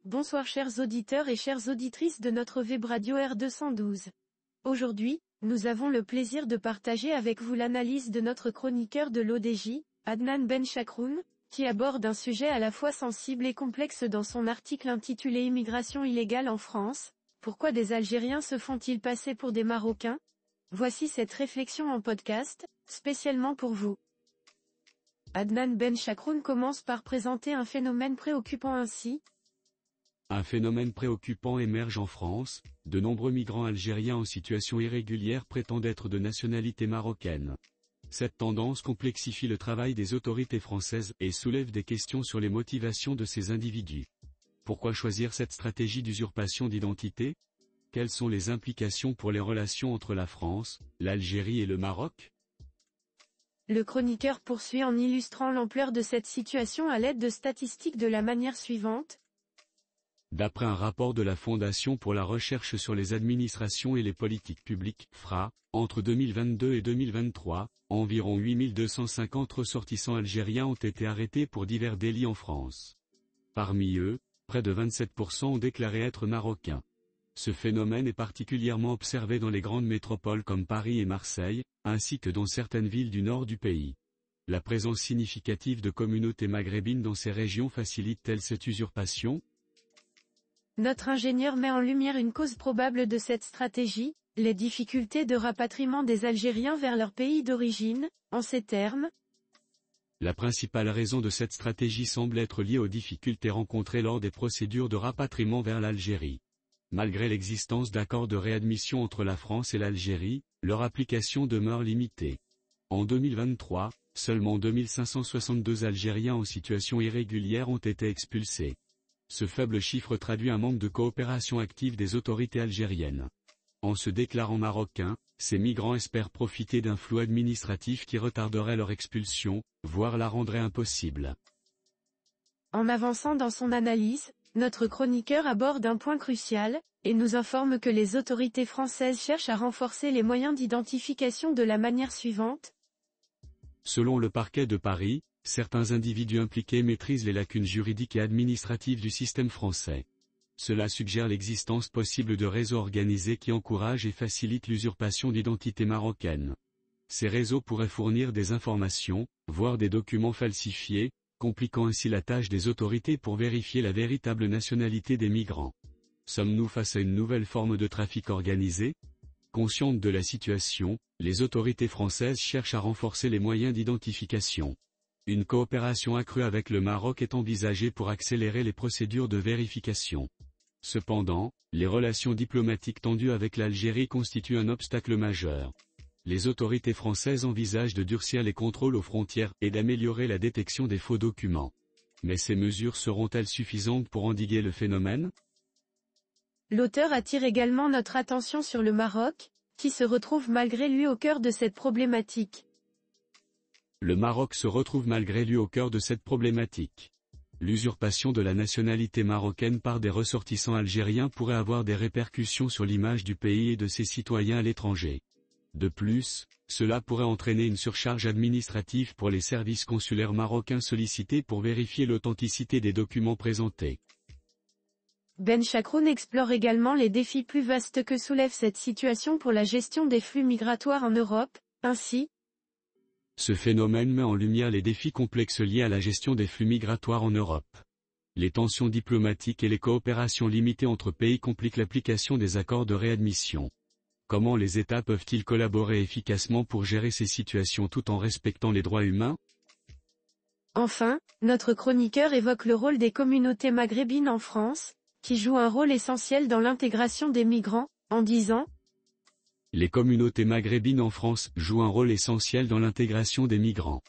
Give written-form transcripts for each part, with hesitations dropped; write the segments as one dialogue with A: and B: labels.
A: Bonsoir chers auditeurs et chères auditrices de notre web radio R212. Aujourd'hui, nous avons le plaisir de partager avec vous l'analyse de notre chroniqueur de l'ODJ, Adnan Benchakroun, qui aborde un sujet à la fois sensible et complexe dans son article intitulé Immigration illégale en France. Pourquoi des Algériens se font-ils passer pour des Marocains? Voici cette réflexion en podcast, spécialement pour vous. Adnan Benchakroun commence par présenter un phénomène préoccupant ainsi.
B: Un phénomène préoccupant émerge en France, de nombreux migrants algériens en situation irrégulière prétendent être de nationalité marocaine. Cette tendance complexifie le travail des autorités françaises et soulève des questions sur les motivations de ces individus. Pourquoi choisir cette stratégie d'usurpation d'identité? Quelles sont les implications pour les relations entre la France, l'Algérie et le Maroc?
A: Le chroniqueur poursuit en illustrant l'ampleur de cette situation à l'aide de statistiques de la manière suivante.
B: D'après un rapport de la Fondation pour la recherche sur les administrations et les politiques publiques, FRA, entre 2022 et 2023, environ 8250 ressortissants algériens ont été arrêtés pour divers délits en France. Parmi eux, près de 27% ont déclaré être marocains. Ce phénomène est particulièrement observé dans les grandes métropoles comme Paris et Marseille, ainsi que dans certaines villes du nord du pays. La présence significative de communautés maghrébines dans ces régions facilite-t-elle cette usurpation?
A: Notre ingénieur met en lumière une cause probable de cette stratégie, les difficultés de rapatriement des Algériens vers leur pays d'origine. En ces termes,
B: la principale raison de cette stratégie semble être liée aux difficultés rencontrées lors des procédures de rapatriement vers l'Algérie. Malgré l'existence d'accords de réadmission entre la France et l'Algérie, leur application demeure limitée. En 2023, seulement 2562 Algériens en situation irrégulière ont été expulsés. Ce faible chiffre traduit un manque de coopération active des autorités algériennes. En se déclarant marocains, ces migrants espèrent profiter d'un flou administratif qui retarderait leur expulsion, voire la rendrait impossible.
A: En avançant dans son analyse, notre chroniqueur aborde un point crucial, et nous informe que les autorités françaises cherchent à renforcer les moyens d'identification de la manière suivante.
B: Selon le parquet de Paris, certains individus impliqués maîtrisent les lacunes juridiques et administratives du système français. Cela suggère l'existence possible de réseaux organisés qui encouragent et facilitent l'usurpation d'identité marocaine. Ces réseaux pourraient fournir des informations, voire des documents falsifiés, compliquant ainsi la tâche des autorités pour vérifier la véritable nationalité des migrants. Sommes-nous face à une nouvelle forme de trafic organisé? Conscientes de la situation, les autorités françaises cherchent à renforcer les moyens d'identification. Une coopération accrue avec le Maroc est envisagée pour accélérer les procédures de vérification. Cependant, les relations diplomatiques tendues avec l'Algérie constituent un obstacle majeur. Les autorités françaises envisagent de durcir les contrôles aux frontières et d'améliorer la détection des faux documents. Mais ces mesures seront-elles suffisantes pour endiguer le phénomène?
A: L'auteur attire également notre attention sur le Maroc, qui se retrouve malgré lui au cœur de cette problématique.
B: Le Maroc se retrouve malgré lui au cœur de cette problématique. L'usurpation de la nationalité marocaine par des ressortissants algériens pourrait avoir des répercussions sur l'image du pays et de ses citoyens à l'étranger. De plus, cela pourrait entraîner une surcharge administrative pour les services consulaires marocains sollicités pour vérifier l'authenticité des documents présentés.
A: Benchakroun explore également les défis plus vastes que soulève cette situation pour la gestion des flux migratoires en Europe. Ainsi,
B: ce phénomène met en lumière les défis complexes liés à la gestion des flux migratoires en Europe. Les tensions diplomatiques et les coopérations limitées entre pays compliquent l'application des accords de réadmission. Comment les États peuvent-ils collaborer efficacement pour gérer ces situations tout en respectant les droits humains?
A: Enfin, notre chroniqueur évoque le rôle des communautés maghrébines en France, qui jouent un rôle essentiel dans l'intégration des migrants, en disant:
B: les communautés maghrébines en France jouent un rôle essentiel dans l'intégration des migrants.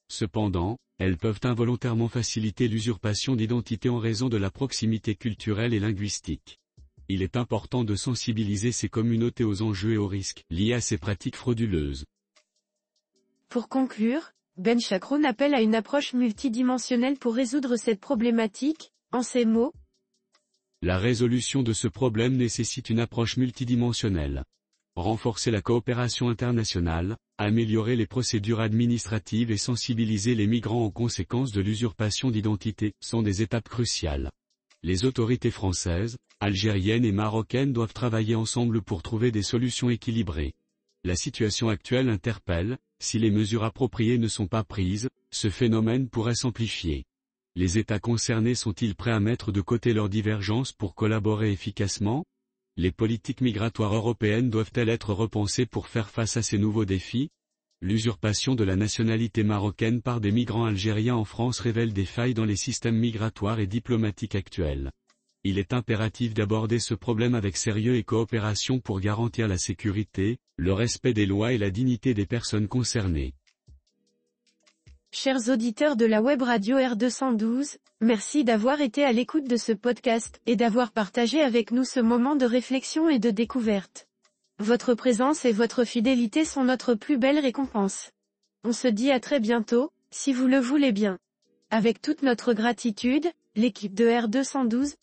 B: Cependant, elles peuvent involontairement faciliter l'usurpation d'identité en raison de la proximité culturelle et linguistique. Il est important de sensibiliser ces communautés aux enjeux et aux risques liés à ces pratiques frauduleuses.
A: Pour conclure, Benchakroun appelle à une approche multidimensionnelle pour résoudre cette problématique. En ces mots,
B: la résolution de ce problème nécessite une approche multidimensionnelle. Renforcer la coopération internationale, améliorer les procédures administratives et sensibiliser les migrants aux conséquences de l'usurpation d'identité sont des étapes cruciales. Les autorités françaises, algériennes et marocaines doivent travailler ensemble pour trouver des solutions équilibrées. La situation actuelle interpelle, si les mesures appropriées ne sont pas prises, ce phénomène pourrait s'amplifier. Les États concernés sont-ils prêts à mettre de côté leurs divergences pour collaborer efficacement? Les politiques migratoires européennes doivent-elles être repensées pour faire face à ces nouveaux défis? L'usurpation de la nationalité marocaine par des migrants algériens en France révèle des failles dans les systèmes migratoires et diplomatiques actuels. Il est impératif d'aborder ce problème avec sérieux et coopération pour garantir la sécurité, le respect des lois et la dignité des personnes concernées.
A: Chers auditeurs de la web radio R212, merci d'avoir été à l'écoute de ce podcast et d'avoir partagé avec nous ce moment de réflexion et de découverte. Votre présence et votre fidélité sont notre plus belle récompense. On se dit à très bientôt, si vous le voulez bien. Avec toute notre gratitude, l'équipe de R212